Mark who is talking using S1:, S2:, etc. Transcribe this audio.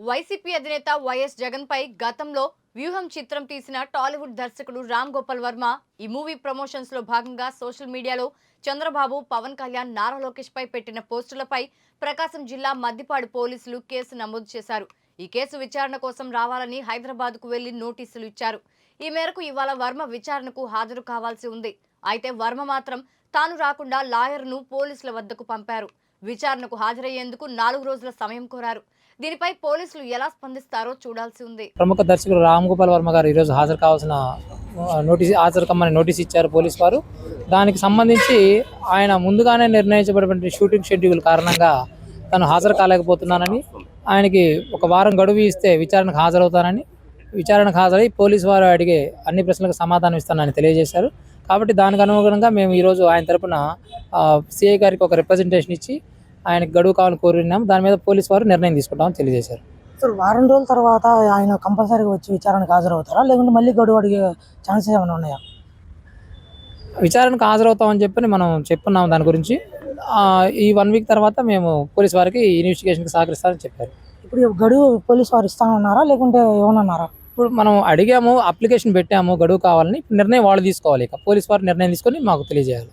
S1: YCP అధినేత YS Jagan పై గతంలో వ్యూహం చిత్రం తీసిన టాలీవుడ్ దర్శకుడు రామ్ గోపాల్ వర్మ ఈ మూవీ ప్రమోషన్స్ లో భాగంగా సోషల్ మీడియాలో చంద్రబాబు, పవన్ కళ్యాణ్, నారా లోకేష్ పై పెట్టిన పోస్టులపై ప్రకాశం జిల్లా మద్దిపాడు పోలీసులు కేసు నమోదు చేశారు. ఈ కేసు విచారణ కోసం రావాలని హైదరాబాద్ కు వెళ్లి నోటీసులు ఇచ్చారు. ఈ మేరకు ఇవాళ వర్మ విచారణకు హాజరు కావాల్సి ఉంది. అయితే వర్మ మాత్రం తాను రాకుండా లాయర్ను పోలీసుల వద్దకు పంపారు. విచారణకు హాజరయ్యేందుకు 4 రోజుల సమయం కోరారు. దీనిపై పోలీసులు ఎలా స్పందిస్తారో చూడాల్సి ఉంది.
S2: ప్రముఖ దర్శకుడు రామ్ గోపాల్ వర్మ గారు ఈరోజు హాజరు కావాల్సిన హాజరు కమ్మని నోటీస్ ఇచ్చారు పోలీసు వారు. దానికి సంబంధించి ఆయన ముందుగానే నిర్ణయించబడిన షూటింగ్ షెడ్యూల్ కారణంగా తను హాజరు కాలేకపోతున్నానని, ఆయనకి ఒక వారం గడువు ఇస్తే విచారణకు హాజరవుతానని, విచారణకు హాజరై పోలీసు వారు అడిగే అన్ని ప్రశ్నలకు సమాధానం ఇస్తానని తెలియజేశారు. కాబట్టి దానికి అనుగుణంగా మేము ఈరోజు ఆయన తరపున సిఐ గారికి ఒక రిప్రజెంటేషన్ ఇచ్చి ఆయనకు గడువు కావాలని కోరినాం. దాని మీద పోలీసు వారు నిర్ణయం తీసుకుంటామని తెలియజేశారు.
S3: సార్, వారం రోజుల తర్వాత ఆయన కంపల్సరీగా వచ్చి విచారణకు హాజరవుతారా, లేకుంటే మళ్ళీ గడువు అడిగే ఛాన్సెస్ ఏమైనా ఉన్నాయా?
S2: విచారణకు హాజరవుతామని చెప్పి మనం చెప్పున్నాం. దాని గురించి ఈ 1 వీక్ తర్వాత మేము పోలీసు వారికి ఇన్వెస్టిగేషన్కి సహకరిస్తామని చెప్పారు.
S3: ఇప్పుడు గడువు పోలీసు వారు ఇస్తామన్నారా, లేకుంటే ఏమన్నారా?
S2: ఇప్పుడు మనం అడిగాము, అప్లికేషన్ పెట్టాము గడువు కావాలని. నిర్ణయం వాళ్ళు తీసుకోవాలి. ఇక పోలీసు వారు నిర్ణయం తీసుకొని మాకు తెలియజేయాలి.